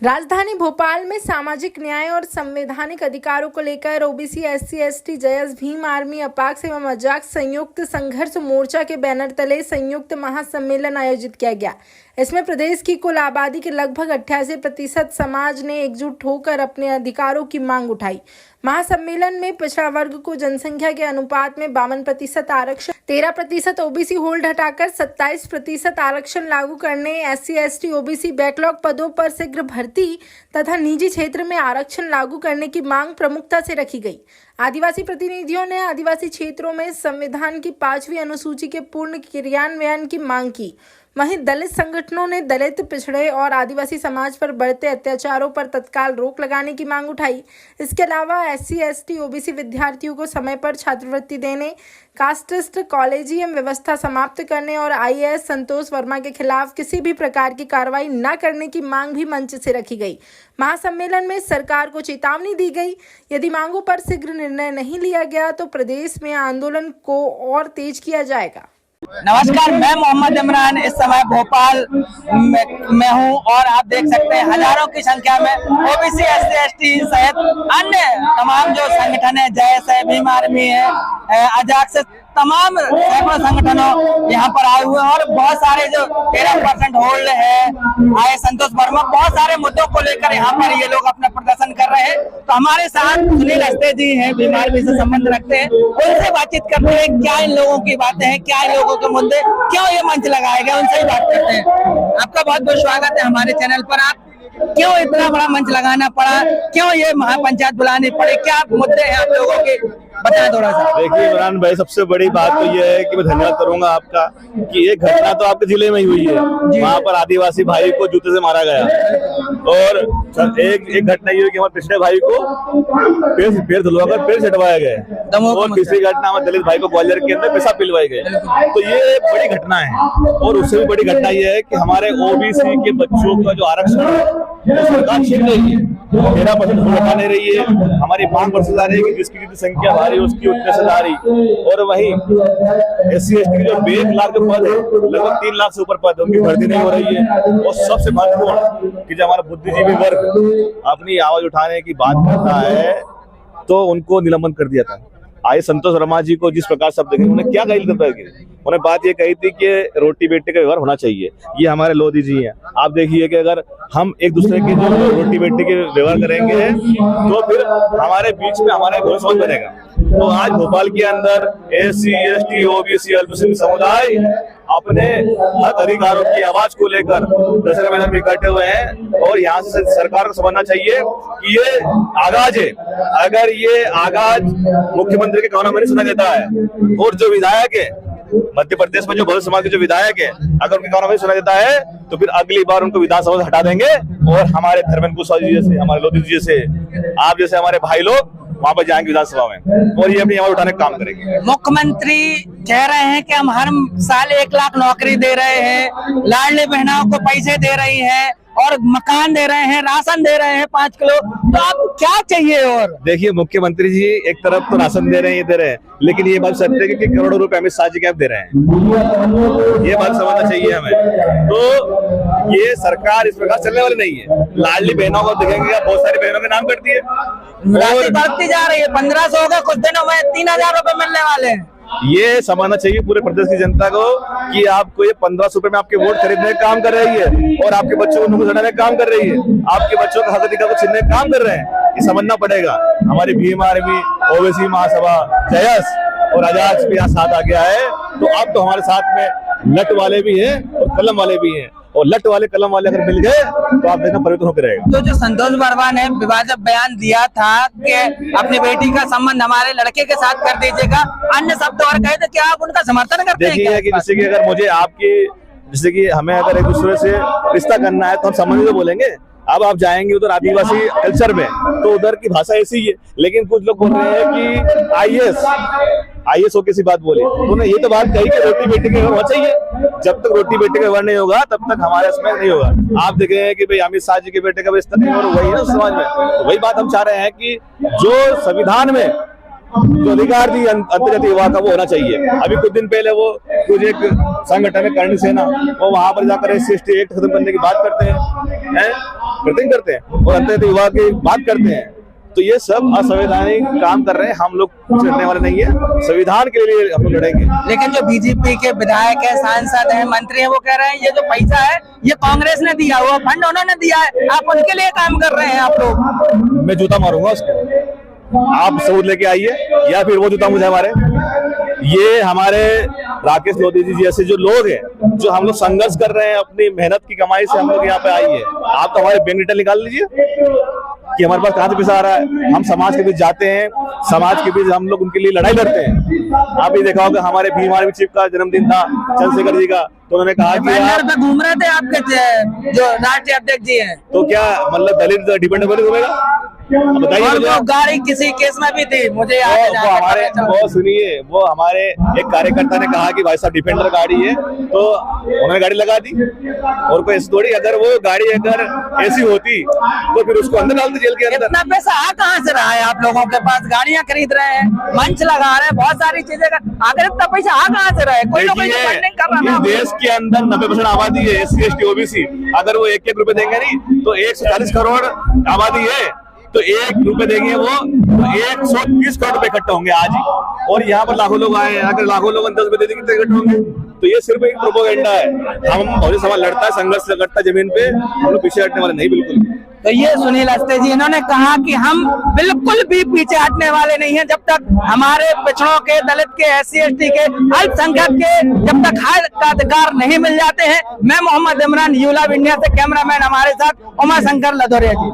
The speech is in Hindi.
राजधानी भोपाल में सामाजिक न्याय और संवैधानिक अधिकारों को लेकर ओबीसी एससी एसटी जयस भीम आर्मी अपाक्स एवं अजाक्स संयुक्त संघर्ष मोर्चा के बैनर तले संयुक्त महासम्मेलन आयोजित किया गया। इसमें प्रदेश की कुल आबादी के लगभग 88% समाज ने एकजुट होकर अपने अधिकारों की मांग उठाई। महासम्मेलन में पिछड़ा वर्ग को जनसंख्या के अनुपात में 52% आरक्षण, 13% ओबीसी होल्ड हटाकर 27% आरक्षण लागू करने, एससी एसटी ओबीसी बैकलॉग पदों पर शीघ्र भर्ती तथा निजी क्षेत्र में आरक्षण लागू करने की मांग प्रमुखता से रखी गई। आदिवासी प्रतिनिधियों ने आदिवासी क्षेत्रों में संविधान की 5वीं अनुसूची के पूर्ण क्रियान्वयन की मांग की। वहीं दलित संगठनों ने दलित, पिछड़े और आदिवासी समाज पर बढ़ते अत्याचारों पर तत्काल रोक लगाने की मांग उठाई। इसके अलावा एससी एसटी ओबीसी विद्यार्थियों को समय पर छात्रवृत्ति देने, कास्टिस्ट कॉलेजियम व्यवस्था समाप्त करने और आईएएस संतोष वर्मा के खिलाफ किसी भी प्रकार की कार्रवाई न करने की मांग भी मंच से रखी गई। महासम्मेलन में सरकार को चेतावनी दी गई, यदि मांगों पर शीघ्र निर्णय नहीं लिया गया तो प्रदेश में आंदोलन को और तेज किया जाएगा। नमस्कार, मैं मोहम्मद इमरान इस समय भोपाल में हूं और आप देख सकते हैं हजारों की संख्या में ओबीसी एससी एसटी सहित अन्य तमाम जो संगठन है, जैसे भीम आर्मी है, अजाक्स, तमाम सैकड़ों संगठनों यहाँ पर आए हुए हैं और बहुत सारे जो 13% होल्ड है, आए संतोष वर्मा, बहुत सारे मुद्दों को लेकर यहाँ पर ये लोग अपना प्रदर्शन कर रहे हैं। तो हमारे साथ सुनील हस्ते जी हैं, भीम आर्मी से संबंध रखते हैं, उनसे बातचीत करते हैं क्या इन लोगों की बातें हैं, क्या इन लोगों के मुद्दे, क्यों ये मंच लगाया गया, उनसे ही बात करते हैं। आपका बहुत बहुत स्वागत है हमारे चैनल पर। आप क्यों इतना बड़ा मंच लगाना पड़ा, क्यों ये महापंचायत बुलानी पड़े, क्या मुद्दे हैं आप लोगों के, बताएं थोड़ा सा। देखिए इमरान भाई, सबसे बड़ी बात तो ये है कि मैं धन्यवाद करूंगा आपका कि एक घटना तो आपके जिले में ही हुई है, वहाँ पर आदिवासी भाई को जूते से मारा गया और एक घटना ये हुई कि हमारे पिछड़े भाई को पैर धुलवाकर पैर छटवाया गया और तीसरी घटना हमारे दलित भाई को ग्वालियर के अंदर पेशाब पिलवाए गए। तो ये बड़ी घटना है और उससे भी बड़ी घटना ये है कि हमारे ओबीसी के बच्चों का जो आरक्षण है सरकार छीन रही है, 13% हटा नहीं रही है, हमारी 5% आ रही है, जिसकी जितनी संख्या भारी उसकी उतने से आ रही। और वहीं एससी एसटी जो 1 लाख के पद है, लगभग 3 लाख से ऊपर पद, उनकी भर्ती नहीं हो रही है। और सबसे महत्वपूर्ण कि जब हमारा बुद्धिजीवी वर्ग अपनी आवाज उठाने की बात करता है तो उनको निलंबन कर दिया था। आए संतोष वर्मा जी को जिस प्रकार शब्द देंगे, उन्हें क्या कही, उन्हें बात ये कही थी कि रोटी बेटे का व्यवहार होना चाहिए। ये हमारे लोधी जी हैं। आप देखिए कि अगर हम एक दूसरे के जो रोटी बेटे के व्यवहार करेंगे तो फिर हमारे बीच में हमारा एक समझ बनेगा। तो आज भोपाल के अंदर एससी एसटी ओबीसी अल्पसंख्यक समुदाय अपने हक अधिकारों की आवाज को लेकर दशहरा मैदान में इकट्ठे हुए हैं और यहाँ से सरकार को समझना चाहिए कि ये आगाज है। अगर ये आगाज मुख्यमंत्री के कानों में नहीं सुना देता है और जो विधायक है मध्य प्रदेश में, जो बहुजन समाज के जो विधायक है, अगर उनके कानों में सुना देता है तो फिर अगली बार उनको विधानसभा से हटा देंगे और हमारे धर्मेंद्र कुशवाहा जी जैसे, हमारे लोधी जी जैसे, आप जैसे हमारे भाई लोग वहाँ पर जाएंगे विधानसभा में और ये अपनी आवाज उठाने का काम करेंगे। मुख्यमंत्री कह रहे हैं कि हम हर साल 1 लाख नौकरी दे रहे हैं, लाडली बहनों को पैसे दे रही हैं और मकान दे रहे हैं, राशन दे रहे हैं 5 किलो, तो आपको क्या चाहिए? और देखिए मुख्यमंत्री जी एक तरफ तो राशन दे रहे हैं, ये दे रहे हैं, लेकिन ये बात सत्य है कि करोड़ों रुपए अमित शाह जी के दे रहे हैं। ये बात समझना चाहिए हमें। तो ये सरकार इस प्रकार चलने वाली नहीं है। लाडली बहनों को देखेंगे, बहुत सारी बहनों के नाम करती है, बढ़ती जा रही है। 1500 होगा, कुछ दिनों में 3000 रुपए मिलने वाले हैं। ये समझना चाहिए पूरे प्रदेश की जनता को कि आपको ये 1500 रुपए में आपके वोट खरीदने का काम कर रही है और आपके बच्चों को नौकरी देने का काम कर रही है, आपके बच्चों का हक अधिकार को छीनने का काम कर रहे हैं। ये समझना पड़ेगा। हमारी भीम आर्मी, ओबीसी महासभा, जयस और अजाक्स भी यहाँ साथ आ गया है। तो अब तो हमारे साथ में लट वाले भी हैं और कलम वाले भी हैं, और लट वाले कलम वाले अगर मिल गए तो आप देखना परिवर्तन होकर रहेगा। तो जो संतोष वर्मा ने विवादित बयान दिया था कि अपनी बेटी का संबंध हमारे लड़के के साथ कर दीजिएगा, अन्य शब्द और कहे तो क्या आप उनका समर्थन करते हैं? देखिए कि जैसे कि अगर मुझे आपकी, जैसे कि हमें अगर एक दूसरे से रिश्ता करना है तो हम संबंध तो बोलेंगे। अब आप जाएंगे उधर आदिवासी कल्चर में तो उधर की भाषा ऐसी ही है, लेकिन कुछ लोग बोल रहे हैं कि आईएएस हो किसी बात बोली, उन्होंने ये तो बात कही कि रोटी बेटी के होना चाहिए। जब तक रोटी बेटे का व्यवहार नहीं होगा तब तक हमारे इसमें नहीं होगा। आप देख रहे हैं कि भाई अमित शाह जी के बेटे का रिश्ता नहीं हो रहा, वही है ना समाज में। तो वही बात हम चाह रहे हैं कि जो संविधान में जो अधिकार दी अंतर्जातीय युवा का वो होना चाहिए। अभी कुछ दिन पहले वो कुछ एक संगठन है कर्ण सेना, वो वहां पर जाकर SC/ST एक्ट खत्म करने की बात करते हैं, प्रतिज्ञा करते हैं और अंतर्जातीय युवा की बात करते हैं। तो ये सब असंवैधानिक काम कर रहे हैं। हम लोग कुछ करने वाले नहीं है, संविधान के लिए हम लोग लड़ेंगे। लेकिन जो बीजेपी के विधायक है, सांसद है, मंत्री है, वो कह रहे हैं ये जो पैसा है ये कांग्रेस ने दिया, वो फंड उन्होंने दिया है, आप उनके लिए काम कर रहे हैं आप लोग। मैं जूता मारूंगा उसको, आप सबूत लेके आइए या फिर वो जूता मुझे मारे। ये हमारे राकेश लोधी जी जैसे जो लोग हैं, जो हम लोग संघर्ष कर रहे हैं, अपनी मेहनत की कमाई से हम लोग यहाँ पे आई है। आप तो हमारे बैंक डिटेल निकाल लीजिए कि हमारे पास कहाँ से पैसा आ रहा है। हम समाज के बीच जाते हैं, समाज के बीच हम लोग उनके लिए लड़ाई लड़ते हैं। आप ये देखा होगा हमारे भीम आर्मी चीफ का जन्मदिन था, चंद्रशेखर जी का, तो उन्होंने कहा कि घूम रहे थे आपके जो राष्ट्रीय अध्यक्ष जी हैं, तो क्या मतलब दलित डिपेंडेबल होगा? बताइए मुझे। गाड़ी किसी केस में भी थी, मुझे वो सुनिए, वो हमारे एक कार्यकर्ता ने कहा कि भाई साहब डिफेंडर गाड़ी है, तो उन्होंने गाड़ी लगा दी। और कोई ऐसी थोड़ी, अगर वो गाड़ी अगर ऐसी होती तो फिर उसको अंदर डाल दी जेल के अंदर। इतना पैसा आ कहाँ से रहा है आप लोगों के पास? गाड़ियां खरीद रहे हैं, मंच लगा रहे हैं, बहुत सारी चीजें आखिर इतना पैसा आ कहाँ से रहा है? कोई ना कोई फंडिंग कर रहा है। देश के अंदर 90% आबादी है SC/ST OBC। अगर वो 1-1 रुपए देंगे नहीं तो 140 करोड़ आबादी है, तो 1 रुपए देंगे वो तो 130 करोड़ रुपए इकट्ठे होंगे आज ही। और यहाँ पर लाखों लोग आए हैं, अगर लाखों लोग 10 रुपए दे देंगे कितने इकट्ठे होंगे? तो ये सिर्फ एक प्रोपेगेंडा है। हम बहुजन समाज लड़ता है, संघर्ष करता है जमीन पे, हम लोग पीछे हटने वाले नहीं बिल्कुल। तो ये सुनील अवस्थी जी इन्होंने कहा कि हम बिल्कुल भी पीछे हटने वाले नहीं हैं जब तक हमारे पिछड़ों के, दलित के, SC/ST के, अल्पसंख्यक के जब तक हक का अधिकार नहीं मिल जाते हैं। मैं मोहम्मद इमरान, यूलाब इंडिया से कैमरामैन हमारे साथ उमा शंकर लदौरिया जी।